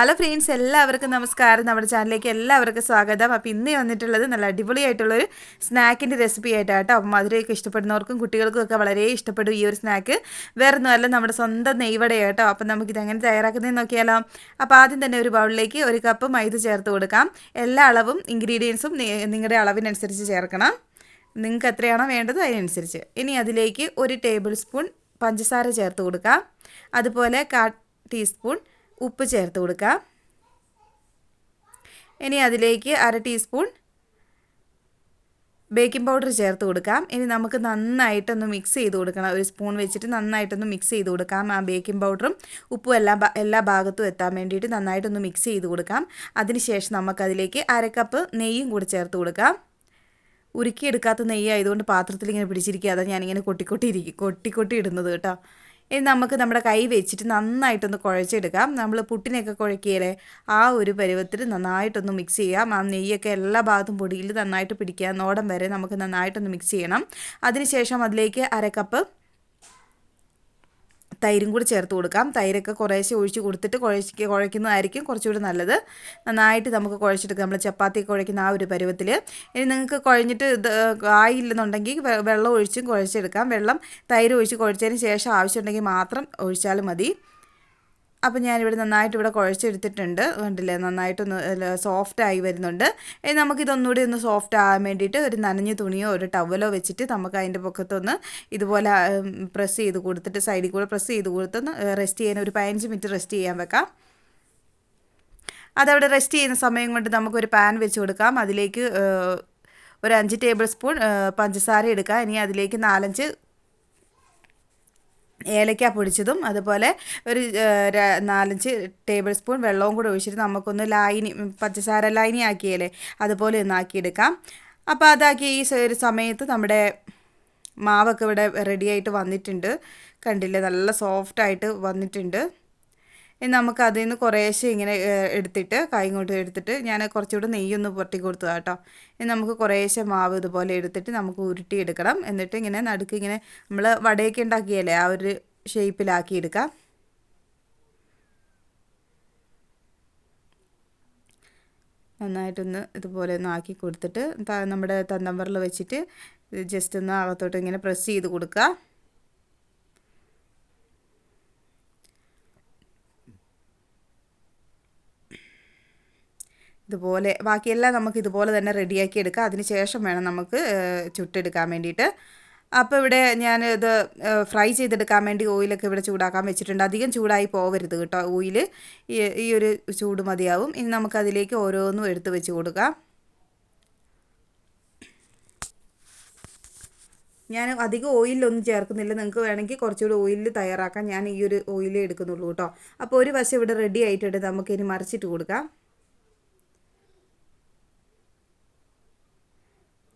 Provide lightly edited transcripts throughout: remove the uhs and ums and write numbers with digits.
Hello friends, എല്ലാവർക്കും നമസ്കാരം. നമ്മുടെ ചാനലിലേക്ക് എല്ലാവർക്കും സ്വാഗതം. അപ്പോൾ ഇന്ന് വന്നിട്ടുള്ളത് നല്ല അടിപൊളിയായിട്ടുള്ളൊരു സ്നാക്കിൻ്റെ റെസിപ്പി ആയിട്ടാട്ടോ. അപ്പം മധുരമൊക്കെ ഇഷ്ടപ്പെടുന്നവർക്കും കുട്ടികൾക്കും ഒക്കെ വളരെ ഇഷ്ടപ്പെടും ഈ ഒരു സ്നാക്ക്. വേറെ ഒന്നുമല്ല, നമ്മുടെ സ്വന്തം നെയ്വട കേട്ടോ. അപ്പം നമുക്കിത് എങ്ങനെ തയ്യാറാക്കുന്നതെന്ന് നോക്കിയാലോ. അപ്പോൾ ആദ്യം തന്നെ ഒരു ബൗളിലേക്ക് 1 കപ്പ് മൈദ ചേർത്ത് കൊടുക്കാം. എല്ലാ അളവും ഇൻഗ്രീഡിയൻസും നിങ്ങളുടെ അളവിനനുസരിച്ച് ചേർക്കണം. നിങ്ങൾക്ക് എത്രയാണോ വേണ്ടത് അതിനനുസരിച്ച്. ഇനി അതിലേക്ക് 1 ടേബിൾ സ്പൂൺ പഞ്ചസാര ചേർത്ത് കൊടുക്കാം. അതുപോലെ 1/4 ടീസ്പൂൺ ഉപ്പ് ചേർത്ത് കൊടുക്കാം. ഇനി അതിലേക്ക് 1/2 ടീസ്പൂൺ ബേക്കിംഗ് പൗഡർ ചേർത്ത് കൊടുക്കാം. ഇനി നമുക്ക് നന്നായിട്ടൊന്ന് മിക്സ് ചെയ്ത് കൊടുക്കണം. ഒരു സ്പൂൺ വെച്ചിട്ട് നന്നായിട്ടൊന്ന് മിക്സ് ചെയ്ത് കൊടുക്കാം. ആ ബേക്കിംഗ് പൗഡറും ഉപ്പും എല്ലാ ഭാഗത്തും എത്താൻ വേണ്ടിയിട്ട് നന്നായിട്ടൊന്ന് മിക്സ് ചെയ്ത് കൊടുക്കാം. അതിനുശേഷം നമുക്കതിലേക്ക് 1/2 കപ്പ് നെയ്യും കൂടി ചേർത്ത് കൊടുക്കാം. ഉരുക്കിയെടുക്കാത്ത നെയ്യ് ആയതുകൊണ്ട് പാത്രത്തിൽ ഇങ്ങനെ പിടിച്ചിരിക്കുക. അതാണ് ഞാനിങ്ങനെ കൊട്ടി ഇടുന്നത് കേട്ടോ. ഇനി നമുക്ക് നമ്മുടെ കൈ വെച്ചിട്ട് നന്നായിട്ടൊന്ന് കുഴച്ചെടുക്കാം. നമ്മൾ പുട്ടിനൊക്കെ കുഴക്കിയാലേ ആ ഒരു പരുവത്തിൽ നന്നായിട്ടൊന്ന് മിക്സ് ചെയ്യാം. ആ നെയ്യൊക്കെ എല്ലാ ഭാഗത്തും പൊടിയിൽ നന്നായിട്ട് പിടിക്കുക. നോടം വരെ നമുക്ക് നന്നായിട്ടൊന്ന് മിക്സ് ചെയ്യണം. അതിനുശേഷം അതിലേക്ക് 1/2 കപ്പ് തൈരും കൂടി ചേർത്ത് കൊടുക്കാം. തൈരൊക്കെ കുറേശ്ശെ ഒഴിച്ച് കൊടുത്തിട്ട് കുഴയ്ക്കുന്നതായിരിക്കും കുറച്ചുകൂടി നല്ലത്. നന്നായിട്ട് നമുക്ക് കുഴച്ചെടുക്കാം. നമ്മൾ ചപ്പാത്തി കുഴയ്ക്കുന്ന ആ ഒരു പരുവത്തിൽ. ഇനി നിങ്ങൾക്ക് കുഴഞ്ഞിട്ട് ആയില്ലെന്നുണ്ടെങ്കിൽ വെള്ളം ഒഴിച്ചും കുഴച്ചെടുക്കാം. തൈര് ഒഴിച്ച് കുഴച്ചതിന് ശേഷം ആവശ്യമുണ്ടെങ്കിൽ മാത്രം ഒഴിച്ചാലും മതി. അപ്പോൾ ഞാനിവിടെ നന്നായിട്ട് കുഴച്ചെടുത്തിട്ടുണ്ട്. കണ്ടില്ലേ, നന്നായിട്ടൊന്ന് സോഫ്റ്റായി വരുന്നുണ്ട്. ഇനി നമുക്കിതൊന്നുകൂടി ഒന്ന് സോഫ്റ്റ് ആകാൻ വേണ്ടിയിട്ട് ഒരു നനഞ്ഞ തുണിയോ ഒരു ടവലോ വെച്ചിട്ട് നമുക്ക് അതിൻ്റെ പൊക്കത്തൊന്ന് ഇതുപോലെ പ്രസ് ചെയ്ത് കൊടുത്തിട്ട് സൈഡിൽ കൂടെ പ്രസ് ചെയ്ത് കൊടുത്തൊന്ന് റെസ്റ്റ് ചെയ്യാൻ ഒരു 15 മിനിറ്റ് റെസ്റ്റ് ചെയ്യാൻ വെക്കാം. അതവിടെ റെസ്റ്റ് ചെയ്യുന്ന സമയം കൊണ്ട് നമുക്കൊരു പാൻ വെച്ച് കൊടുക്കാം. അതിലേക്ക് ഒരു 5 ടേബിൾ സ്പൂൺ പഞ്ചസാര എടുക്കാം. ഇനി അതിലേക്ക് 4-5 ഏലക്ക പൊടിച്ചതും അതുപോലെ ഒരു 4-5 ടേബിൾ സ്പൂൺ വെള്ളവും കൂടെ ഒഴിച്ചിട്ട് നമുക്കൊന്ന് പഞ്ചസാര ലൈനി ആക്കിയല്ലേ അതുപോലെ ഒന്ന് ആക്കിയെടുക്കാം. അപ്പോൾ അതാക്കി ഈ ഒരു സമയത്ത് നമ്മുടെ മാവൊക്കെ ഇവിടെ റെഡിയായിട്ട് വന്നിട്ടുണ്ട്. കണ്ടില്ലേ, നല്ല സോഫ്റ്റായിട്ട് വന്നിട്ടുണ്ട്. ഇനി നമുക്ക് അതിൽ നിന്ന് കുറേശ്ശെ ഇങ്ങനെ എടുത്തിട്ട് കൈ കൊണ്ട് എടുത്തിട്ട് ഞാൻ കുറച്ചുകൂടെ നെയ്യൊന്ന് പുരട്ടി കൊടുത്തു കേട്ടോ. ഇനി നമുക്ക് കുറേശ്ശെ മാവ് ഇതുപോലെ എടുത്തിട്ട് നമുക്ക് ഉരുട്ടിയെടുക്കണം. എന്നിട്ട് ഇങ്ങനെ നടുക്ക് ഇങ്ങനെ നമ്മൾ വടയൊക്കെ ഉണ്ടാക്കിയല്ലേ ആ ഒരു ഷേപ്പിലാക്കിയെടുക്കാം. നന്നായിട്ടൊന്ന് ഇതുപോലെ ഒന്ന് ആക്കി കൊടുത്തിട്ട് നമ്മുടെ തന്തമ്പറിൽ വെച്ചിട്ട് ജസ്റ്റ് ഒന്ന് അകത്തോട്ട് ഇങ്ങനെ പ്രസ് ചെയ്ത് കൊടുക്കുക. ഇതുപോലെ ബാക്കിയെല്ലാം നമുക്ക് ഇതുപോലെ തന്നെ റെഡിയാക്കി എടുക്കാം. അതിന് ശേഷം വേണം നമുക്ക് ചുട്ടെടുക്കാൻ വേണ്ടിയിട്ട്. അപ്പോൾ ഇവിടെ ഞാനിത് ഫ്രൈ ചെയ്തെടുക്കാൻ വേണ്ടി ഓയിലൊക്കെ ഇവിടെ ചൂടാക്കാൻ വെച്ചിട്ടുണ്ട്. അധികം ചൂടായി പോകരുത് കേട്ടോ. ഓയിൽ ഈ ഒരു ചൂട് മതിയാവും. ഇനി നമുക്കതിലേക്ക് ഓരോന്നും എടുത്ത് വെച്ച് കൊടുക്കാം. ഞാൻ അധികം ഓയിലൊന്നും ചേർക്കുന്നില്ല. നിങ്ങൾക്ക് വേണമെങ്കിൽ കുറച്ചുകൂടി ഓയിലിൽ തയ്യാറാക്കാൻ ഞാൻ ഈ ഒരു ഓയിലേ എടുക്കുന്നുള്ളൂ കേട്ടോ. അപ്പോൾ ഒരു വശം ഇവിടെ റെഡി ആയിട്ടുണ്ട്. നമുക്കിനി മറിച്ചിട്ട് കൊടുക്കാം.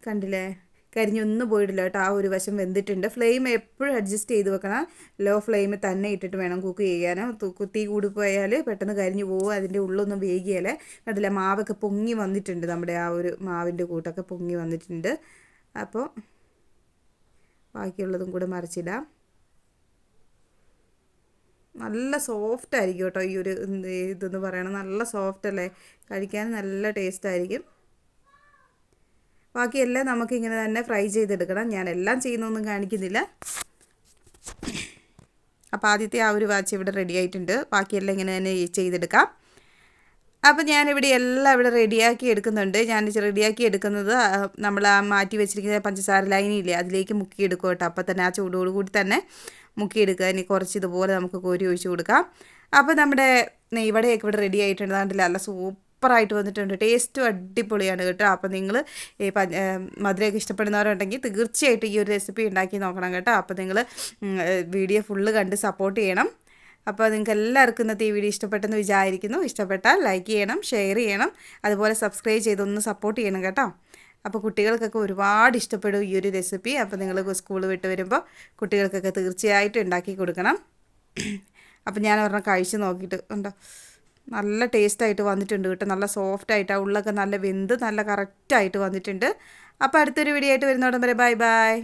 കണ്ടില്ലേ, കരിഞ്ഞൊന്നും പോയിട്ടില്ല കേട്ടോ. ആ ഒരു വശം വെന്തിട്ടുണ്ട്. ഫ്ലെയിം എപ്പോഴും അഡ്ജസ്റ്റ് ചെയ്ത് വെക്കണം. ലോ ഫ്ലെയിമിൽ തന്നെ ഇട്ടിട്ട് വേണം കുക്ക് ചെയ്യാൻ. തീ കൂടിപ്പോയാൽ പെട്ടെന്ന് കരിഞ്ഞു പോകും. അതിൻ്റെ ഉള്ളൊന്നും വേകിയാലേ. കണ്ടില്ലേ, മാവൊക്കെ പൊങ്ങി വന്നിട്ടുണ്ട്. നമ്മുടെ ആ ഒരു മാവിൻ്റെ കൂട്ടൊക്കെ പൊങ്ങി വന്നിട്ടുണ്ട്. അപ്പോൾ ബാക്കിയുള്ളതും കൂടെ മറിച്ചിടാം. നല്ല സോഫ്റ്റ് ആയിരിക്കും കേട്ടോ ഈ ഒരു ഇതെന്ന് പറയണം. നല്ല സോഫ്റ്റ് അല്ലേ, കഴിക്കാൻ നല്ല ടേസ്റ്റ് ആയിരിക്കും. ബാക്കിയെല്ലാം നമുക്കിങ്ങനെ തന്നെ ഫ്രൈ ചെയ്തെടുക്കണം. ഞാൻ എല്ലാം ചെയ്യുന്നൊന്നും കാണിക്കുന്നില്ല. അപ്പോൾ ആദ്യത്തെ ആ ഒരു ബാച്ച് ഇവിടെ റെഡി ആയിട്ടുണ്ട്. ബാക്കിയെല്ലാം ഇങ്ങനെ തന്നെ ചെയ്തെടുക്കാം. അപ്പോൾ ഞാനിവിടെ എല്ലാം ഇവിടെ റെഡിയാക്കി എടുക്കുന്നുണ്ട്. ഞാൻ റെഡിയാക്കി എടുക്കുന്നത് നമ്മൾ ആ മാറ്റി വെച്ചിരിക്കുന്ന പഞ്ചസാര ലൈനില്ലേ അതിലേക്ക് മുക്കിയെടുക്കും കേട്ടോ. അപ്പോൾ തന്നെ ആ ചൂടോടുകൂടി തന്നെ മുക്കിയെടുക്കുക. ഇനി കുറച്ച് ഇതുപോലെ നമുക്ക് കോരി ഒഴിച്ച് കൊടുക്കാം. അപ്പോൾ നമ്മുടെ നെയ്വടയൊക്കെ ഇവിടെ റെഡി ആയിട്ടുണ്ട്. കണ്ടില്ല, നല്ല സൂപ്പറായിട്ട് വന്നിട്ടുണ്ട്. ടേസ്റ്റും അടിപൊളിയാണ് കേട്ടോ. അപ്പോൾ നിങ്ങൾ ഈ മധുരമൊക്കെ ഇഷ്ടപ്പെടുന്നവരുണ്ടെങ്കിൽ തീർച്ചയായിട്ടും ഈ ഒരു റെസിപ്പി ഉണ്ടാക്കി നോക്കണം കേട്ടോ. അപ്പോൾ നിങ്ങൾ വീഡിയോ ഫുള്ള് കണ്ട് സപ്പോർട്ട് ചെയ്യണം. അപ്പോൾ നിങ്ങൾക്ക് എല്ലാവർക്കും ഇന്നത്തെ ഈ വീഡിയോ ഇഷ്ടപ്പെട്ടെന്ന് വിചാരിക്കുന്നു. ഇഷ്ടപ്പെട്ടാൽ ലൈക്ക് ചെയ്യണം, ഷെയർ ചെയ്യണം, അതുപോലെ സബ്സ്ക്രൈബ് ചെയ്തൊന്ന് സപ്പോർട്ട് ചെയ്യണം കേട്ടോ. അപ്പോൾ കുട്ടികൾക്കൊക്കെ ഒരുപാട് ഇഷ്ടപ്പെടും ഈ ഒരു റെസിപ്പി. അപ്പോൾ നിങ്ങൾ സ്കൂൾ വിട്ട് വരുമ്പോൾ കുട്ടികൾക്കൊക്കെ തീർച്ചയായിട്ടും ഉണ്ടാക്കി കൊടുക്കണം. അപ്പോൾ ഞാൻ ഒരെണ്ണം കഴിച്ച് നോക്കിയിട്ട് ഉണ്ടോ, നല്ല ടേസ്റ്റായിട്ട് വന്നിട്ടുണ്ട് കേട്ടോ. നല്ല സോഫ്റ്റായിട്ട് ആ ഉള്ളൊക്കെ നല്ല വെന്ത് നല്ല കറക്റ്റായിട്ട് വന്നിട്ടുണ്ട്. അപ്പോൾ അടുത്തൊരു വീഡിയോ ആയിട്ട് വരുന്നോടം വരെ ബൈ ബൈ.